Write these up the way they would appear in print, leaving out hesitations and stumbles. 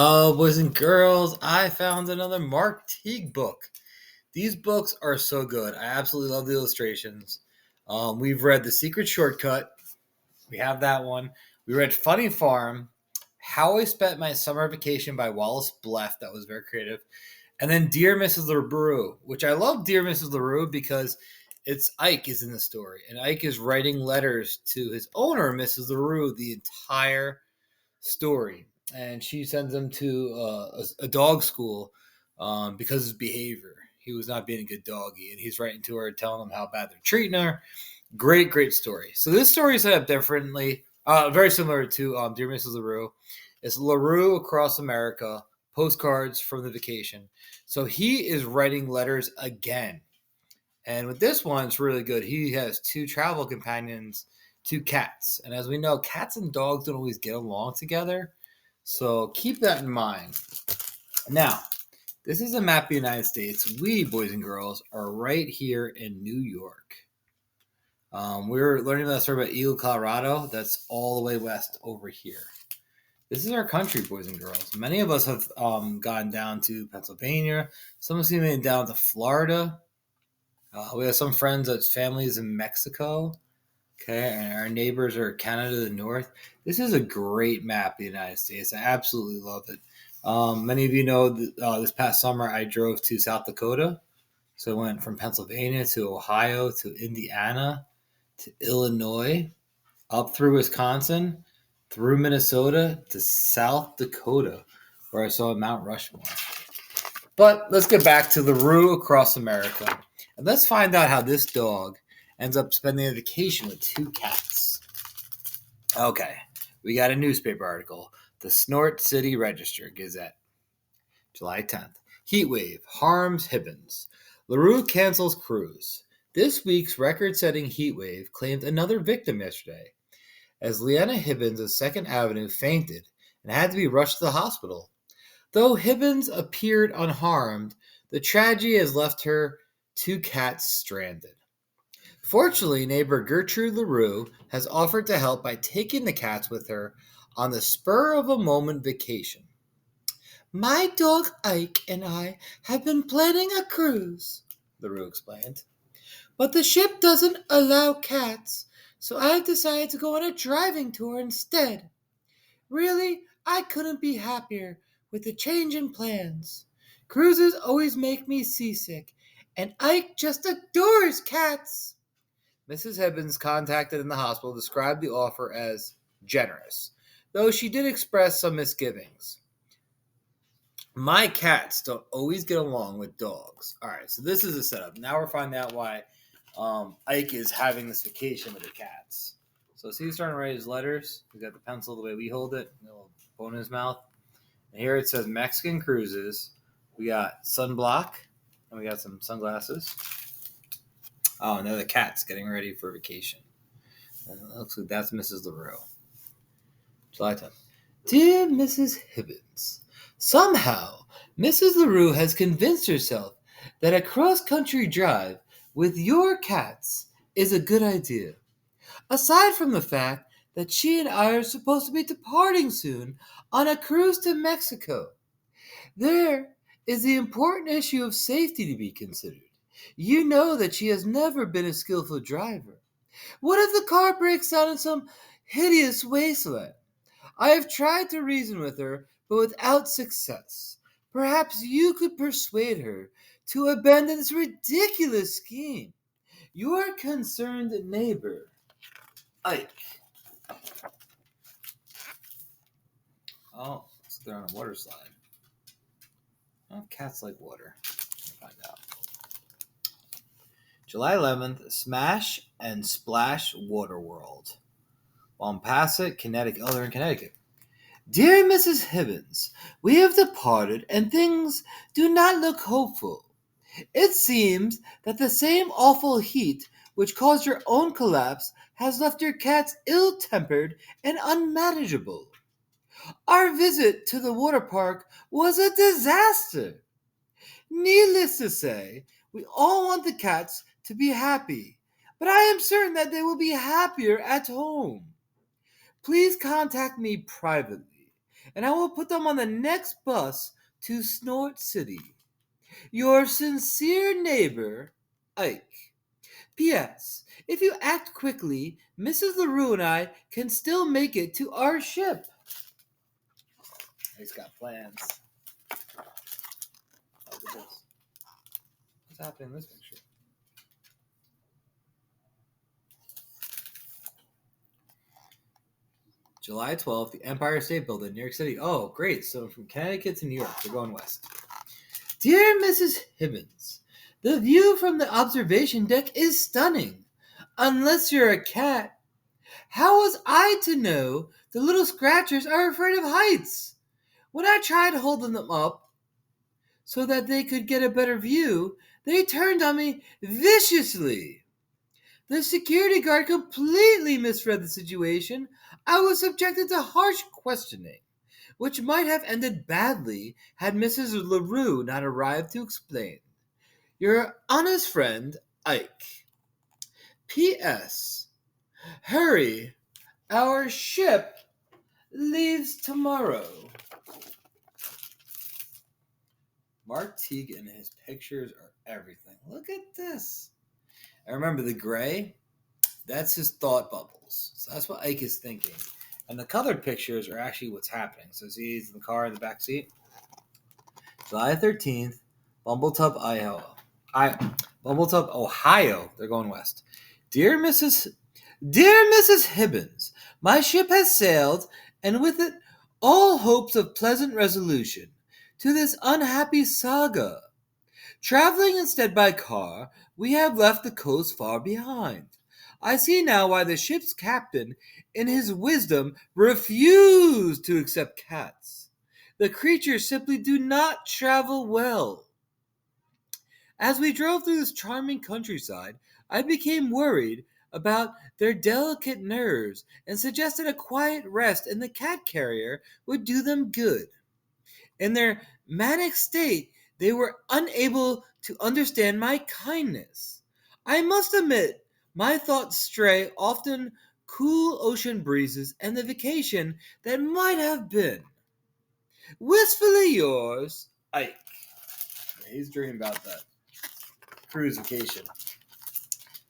Oh, boys and girls, I found another Mark Teague book. These books are so good. I absolutely love the illustrations. We've read The Secret Shortcut. We have that one. We read Funny Farm, How I Spent My Summer Vacation by Wallace Bleff. That was very creative. And then Dear Mrs. LaRue, which I love Dear Mrs. LaRue because it's Ike is in the story. And Ike is writing letters to his owner, Mrs. LaRue, the entire story, and she sends him to a dog school because of his behavior. He was not being a good doggy, and he's writing to her, telling him how bad they're treating her. Great, great story. So this story is set up differently, very similar to Dear Mrs. LaRue. It's LaRue across America, postcards from the vacation. So he is writing letters again. And with this one, it's really good. He has two travel companions, two cats. And as we know, cats and dogs don't always get along together. So keep that in mind. Now, this is a map of the United States. We, boys and girls, are right here in New York. We're learning about story about Eagle, Colorado. That's all the way west over here. This is our country, boys and girls. Many of us have gone down to Pennsylvania. Some of us have been down to Florida. We have some friends that's families in Mexico. Okay, and our neighbors are Canada to the north. This is a great map of the United States. I absolutely love it. Many of you know that, this past summer I drove to South Dakota. So I went from Pennsylvania to Ohio to Indiana to Illinois, up through Wisconsin, through Minnesota to South Dakota, where I saw Mount Rushmore. But let's get back to LaRue across America. And let's find out how this dog ends up spending a vacation with two cats. Okay, we got a newspaper article. The Snort City Register Gazette, July 10th. Heat wave harms Hibbins. LaRue cancels cruise. This week's record-setting heat wave claimed another victim yesterday, as Leanna Hibbins of 2nd Avenue fainted and had to be rushed to the hospital. Though Hibbins appeared unharmed, the tragedy has left her two cats stranded. Fortunately, neighbor Gertrude LaRue has offered to help by taking the cats with her on the spur-of-a-moment vacation. My dog Ike and I have been planning a cruise, LaRue explained. But the ship doesn't allow cats, so I've decided to go on a driving tour instead. Really, I couldn't be happier with the change in plans. Cruises always make me seasick, and Ike just adores cats. Mrs. Hibbins, contacted in the hospital, described the offer as generous, though she did express some misgivings. My cats don't always get along with dogs. All right, so this is a setup. Now we're finding out why Ike is having this vacation with the cats. So see, he's starting to write his letters. We got the pencil the way we hold it, a little bone in his mouth. And here it says Mexican cruises. We got sunblock, and we got some sunglasses. Oh, and they're the cats getting ready for vacation. And it looks like that's Mrs. LaRue. July 10th. Dear Mrs. Hibbins, somehow Mrs. LaRue has convinced herself that a cross-country drive with your cats is a good idea. Aside from the fact that she and I are supposed to be departing soon on a cruise to Mexico, there is the important issue of safety to be considered. You know that she has never been a skillful driver. What if the car breaks down in some hideous wasteland? I have tried to reason with her, but without success. Perhaps you could persuade her to abandon this ridiculous scheme. Your concerned neighbor, Ike. Oh, so they're on a water slide. Oh, cats like water. Find out. July 11th, Smash and Splash Water World. Wampasset, Connecticut. Oh, they're in Connecticut. Dear Mrs. Hibbins, we have departed and things do not look hopeful. It seems that the same awful heat which caused your own collapse has left your cats ill-tempered and unmanageable. Our visit to the water park was a disaster. Needless to say, we all want the cats to be happy, but I am certain that they will be happier at home. Please contact me privately, and I will put them on the next bus to Snort City. Your sincere neighbor, Ike. P.S. If you act quickly, Mrs. LaRue and I can still make it to our ship. He's got plans. Look at this. What's happening in this picture? July 12th, the Empire State Building, New York City. Oh, great. So from Connecticut to New York, they're going west. Dear Mrs. Hibbins, the view from the observation deck is stunning. Unless you're a cat. How was I to know the little scratchers are afraid of heights? When I tried holding them up so that they could get a better view, they turned on me viciously. The security guard completely misread the situation. I was subjected to harsh questioning, which might have ended badly had Mrs. LaRue not arrived to explain. Your honest friend, Ike. P.S. Hurry, our ship leaves tomorrow. Mark Teague and his pictures are everything. Look at this. I remember the gray. That's his thought bubbles. So that's what Ike is thinking. And the colored pictures are actually what's happening. So see, he's in the car in the back seat. July 13th, Bumbletub, Ohio. They're going west. Dear Mrs. Hibbins, my ship has sailed, and with it all hopes of pleasant resolution to this unhappy saga. Traveling instead by car, we have left the coast far behind. I see now why the ship's captain, in his wisdom, refused to accept cats. The creatures simply do not travel well. As we drove through this charming countryside, I became worried about their delicate nerves and suggested a quiet rest in the cat carrier would do them good. In their manic state, they were unable to understand my kindness. I must admit, my thoughts stray often cool ocean breezes and the vacation that might have been. Wistfully yours, Ike. Yeah, he's dreaming about that cruise vacation.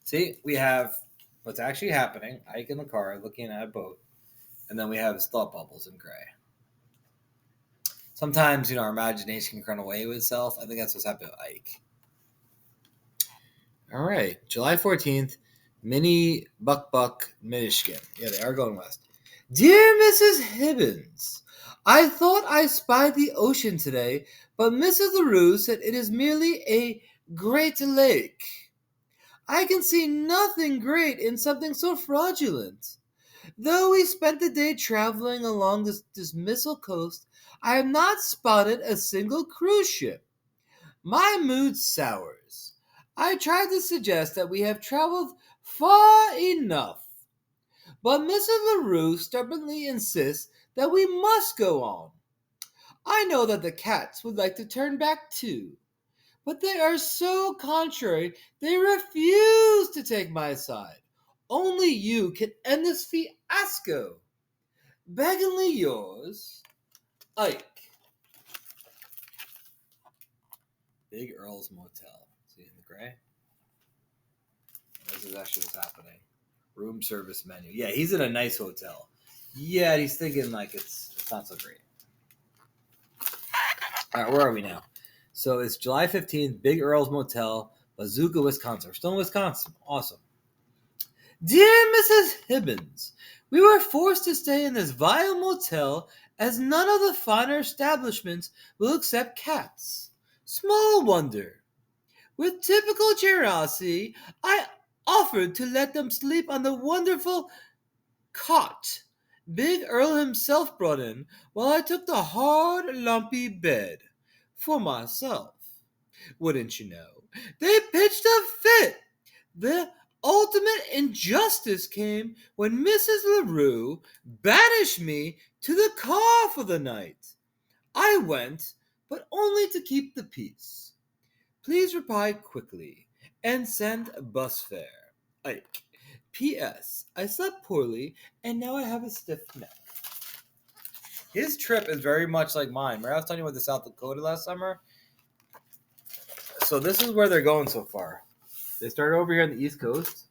See, we have what's actually happening, Ike in the car looking at a boat, and then we have his thought bubbles in gray. Sometimes, our imagination can run away with itself. I think that's what's happening with Ike. All right, July 14th, Mini Buck, Michigan. Yeah, they are going west. Dear Mrs. Hibbins, I thought I spied the ocean today, but Mrs. LaRue said it is merely a great lake. I can see nothing great in something so fraudulent. Though we spent the day traveling along this dismissal coast, I have not spotted a single cruise ship. My mood sours. I tried to suggest that we have traveled far enough, but Mrs. LaRue stubbornly insists that we must go on. I know that the cats would like to turn back too, but they are so contrary they refuse to take my side. Only you can end this fiasco. Beggingly yours, Ike. Big Earl's Motel. See in the gray? This is actually what's happening. Room service menu. Yeah, he's in a nice hotel. Yeah, he's thinking like it's not so great. All right, where are we now? So it's July 15th, Big Earl's Motel, Bazooka, Wisconsin. We're still in Wisconsin. Awesome. Dear Mrs. Hibbins, we were forced to stay in this vile motel as none of the finer establishments will accept cats. Small wonder. With typical generosity, I offered to let them sleep on the wonderful cot Big Earl himself brought in, while I took the hard, lumpy bed for myself. Wouldn't you know, they pitched a fit. The ultimate injustice came when Mrs. LaRue banished me to the car for the night. I went, but only to keep the peace. Please reply quickly and send bus fare. Ike. P.S. I slept poorly and now I have a stiff neck. His trip is very much like mine. Remember I was telling you about the South Dakota last summer? So this is where they're going so far. They started over here on the East Coast.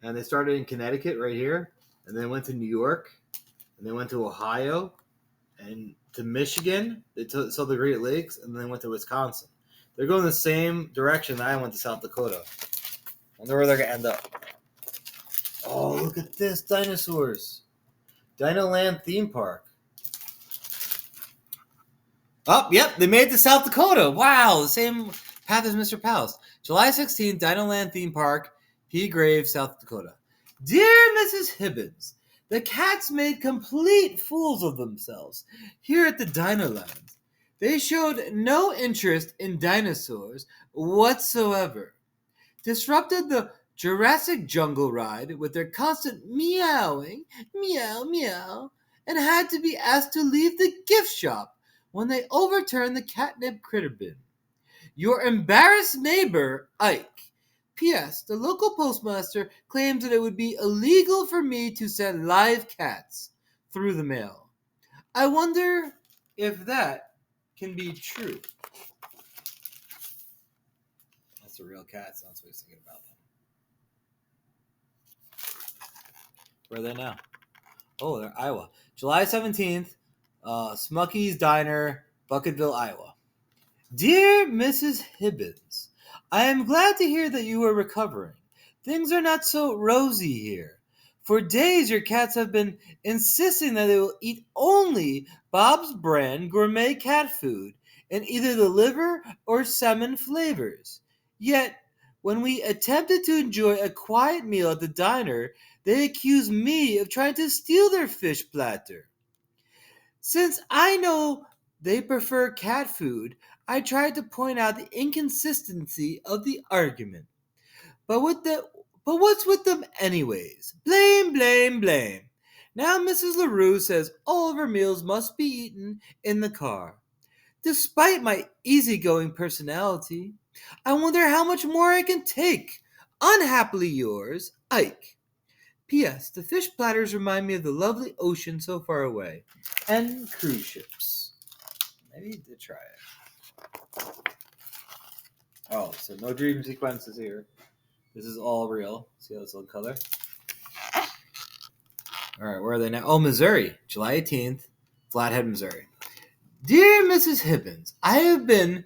And they started in Connecticut right here. And then went to New York. And they went to Ohio. And to Michigan. They saw the Great Lakes. And then they went to Wisconsin. They're going the same direction that I went to South Dakota. I wonder where they're going to end up. Oh, look at this. Dinosaurs. Dinoland theme park. Oh, yep, they made it to South Dakota. Wow, the same path as Mr. Pals. July 16th, Dinoland theme park, P. Grave, South Dakota. Dear Mrs. Hibbins, the cats made complete fools of themselves here at the Dinoland. They showed no interest in dinosaurs whatsoever. Disrupted the Jurassic Jungle ride with their constant meowing, meow, meow, and had to be asked to leave the gift shop when they overturned the catnip critter bin. Your embarrassed neighbor, Ike. P.S. The local postmaster claims that it would be illegal for me to send live cats through the mail. I wonder if that can be true. That's a real cat, so that's what he's thinking about them. Where are they now? Oh, they're Iowa. July 17th, Smucky's Diner, Bucketville, Iowa. Dear Mrs. Hibbins, I am glad to hear that you are recovering. Things are not so rosy here. For days your cats have been insisting that they will eat only Bob's brand gourmet cat food in either the liver or salmon flavors. Yet, when we attempted to enjoy a quiet meal at the diner, they accused me of trying to steal their fish platter. Since I know they prefer cat food, I tried to point out the inconsistency of the argument. But what's with them anyways? Blame, blame, blame. Now Mrs. LaRue says all of her meals must be eaten in the car. Despite my easygoing personality, I wonder how much more I can take. Unhappily yours, Ike. P.S. The fish platters remind me of the lovely ocean so far away. And cruise ships. Maybe you did try it. Oh, so no dream sequences here. This is all real. See how this little color? Alright, where are they now? Oh, Missouri. July 18th, Flathead, Missouri. Dear Mrs. Hibbins, I have been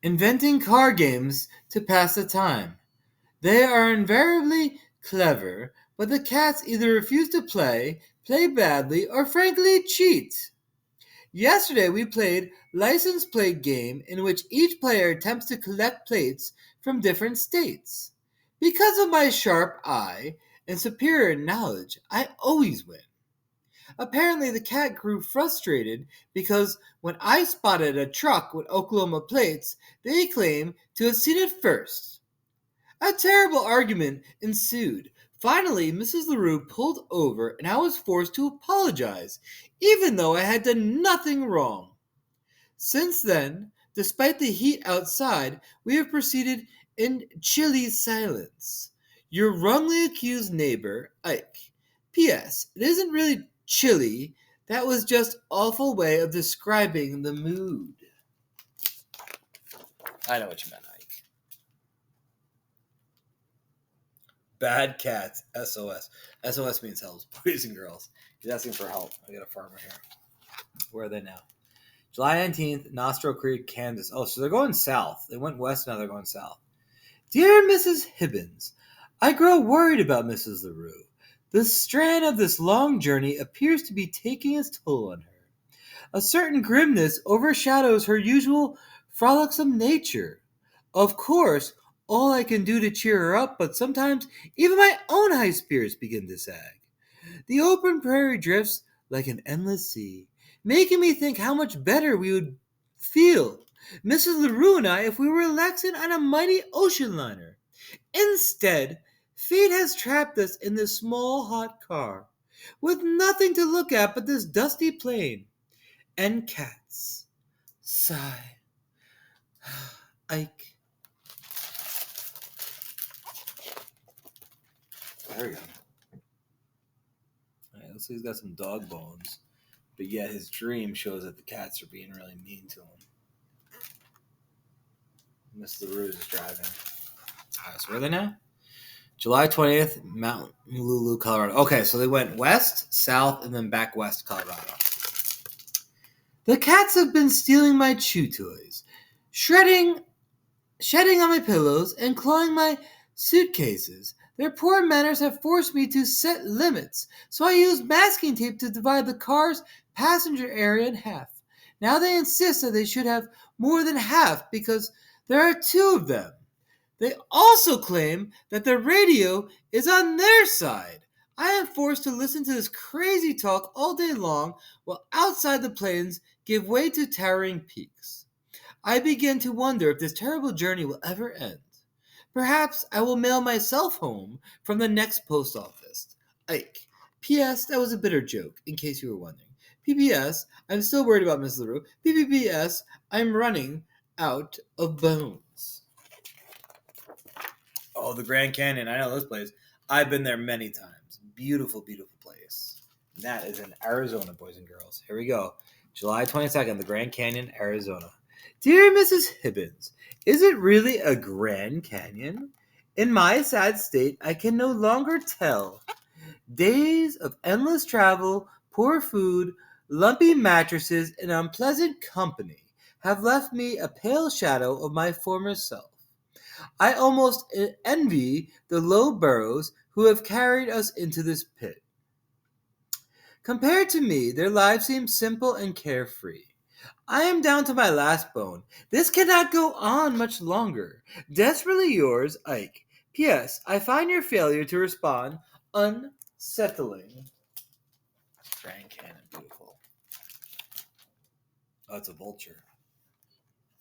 inventing card games to pass the time. They are invariably clever, but the cats either refuse to play badly, or frankly cheat. Yesterday we played license plate game in which each player attempts to collect plates from different states. Because of my sharp eye and superior knowledge, I always win. Apparently the cat grew frustrated because when I spotted a truck with Oklahoma plates, they claimed to have seen it first. A terrible argument ensued. Finally, Mrs. LaRue pulled over and I was forced to apologize, even though I had done nothing wrong. Since then, despite the heat outside, we have proceeded in chilly silence. Your wrongly accused neighbor, Ike. P.S. It isn't really chilly. That was just awful way of describing the mood. I know what you meant, Ike. Bad cats. SOS. SOS means help. Boys and girls. He's asking for help. I got a farmer here. Where are they now? July 19th, Nostro Creek, Kansas. Oh, so they're going south. They went west, now they're going south. Dear Mrs. Hibbins, I grow worried about Mrs. LaRue. The strain of this long journey appears to be taking its toll on her. A certain grimness overshadows her usual frolicsome nature. Of course, all I can do to cheer her up, but sometimes even my own high spirits begin to sag. The open prairie drifts like an endless sea, making me think how much better we would feel, Mrs. LaRue and I, if we were relaxing on a mighty ocean liner. Instead, fate has trapped us in this small hot car, with nothing to look at but this dusty plain and cats. Sigh. Ike. There we go. Alright, Looks like he's got some dog bones. But yet his dream shows that the cats are being really mean to him. Miss LaRue is driving. So where are they now? July 20th, Mount Lulu, Colorado. Okay, so they went west, south, and then back west, Colorado. The cats have been stealing my chew toys, shedding on my pillows, and clawing my suitcases. Their poor manners have forced me to set limits, so I used masking tape to divide the car's passenger area in half. Now they insist that they should have more than half because there are two of them. They also claim that the radio is on their side. I am forced to listen to this crazy talk all day long while outside the plains give way to towering peaks. I begin to wonder if this terrible journey will ever end. Perhaps I will mail myself home from the next post office. Ike. P.S. That was a bitter joke, in case you were wondering. P.P.S. I'm still worried about Miss LaRue. P.P.P.S. I'm running out of bones. Oh, the Grand Canyon. I know this place. I've been there many times. Beautiful, beautiful place. And that is in Arizona, boys and girls. Here we go. July 22nd, the Grand Canyon, Arizona. Dear Mrs. Hibbins, is it really a Grand Canyon? In my sad state, I can no longer tell. Days of endless travel, poor food, lumpy mattresses, and unpleasant company have left me a pale shadow of my former self. I almost envy the low burrows who have carried us into this pit. Compared to me, their lives seem simple and carefree. I am down to my last bone. This cannot go on much longer. Desperately yours, Ike. P.S. I find your failure to respond unsettling. Grand Canyon, beautiful. Oh, it's a vulture.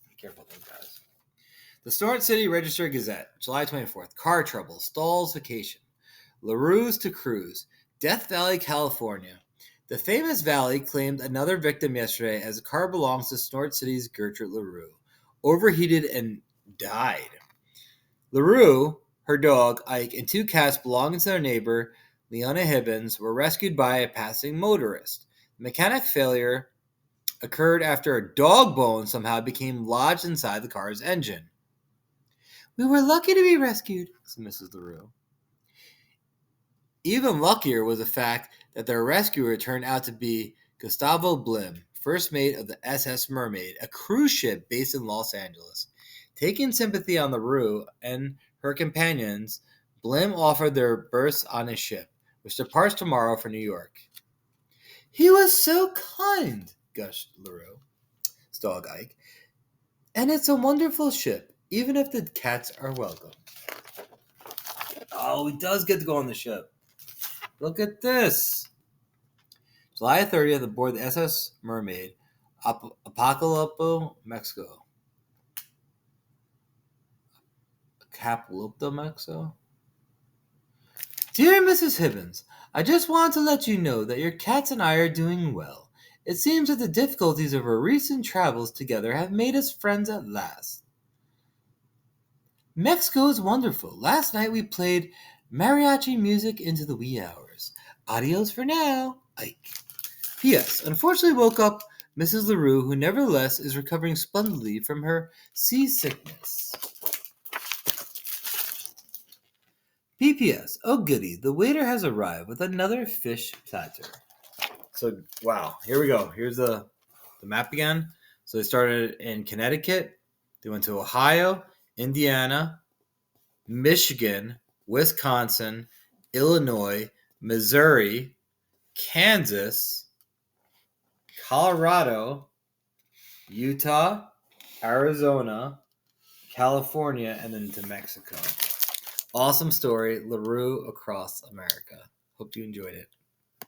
Be careful with those guys. The Snort City Register Gazette, July 24th. Car trouble, stalls vacation. LaRue's to cruise. Death Valley, California. The famous valley claimed another victim yesterday as the car belongs to Snort City's Gertrude LaRue. Overheated and died. LaRue, her dog, Ike, and two cats belonging to their neighbor, Leona Hibbins, were rescued by a passing motorist. The mechanic failure occurred after a dog bone somehow became lodged inside the car's engine. We were lucky to be rescued, said Mrs. LaRue. Even luckier was the fact that their rescuer turned out to be Gustavo Blim, first mate of the SS Mermaid, a cruise ship based in Los Angeles. Taking sympathy on LaRue and her companions, Blim offered their berths on his ship, which departs tomorrow for New York. He was so kind, gushed LaRue, his dog Ike. And it's a wonderful ship, even if the cats are welcome. Oh, he does get to go on the ship. Look at this. July 30th, aboard the SS Mermaid, Acapulco, Mexico. Acapulco, Mexico? Dear Mrs. Hibbins, I just want to let you know that your cats and I are doing well. It seems that the difficulties of our recent travels together have made us friends at last. Mexico is wonderful. Last night we played mariachi music into the wee hours. Adios for now, Ike. P.S. Unfortunately woke up Mrs. LaRue, who nevertheless is recovering splendidly from her seasickness. P.P.S. Oh goody, the waiter has arrived with another fish platter. So, wow, here we go. Here's the map again. So they started in Connecticut. They went to Ohio, Indiana, Michigan, Wisconsin, Illinois, Missouri, Kansas, Colorado, Utah, Arizona, California, and then to Mexico. Awesome story, LaRue across America. Hope you enjoyed it.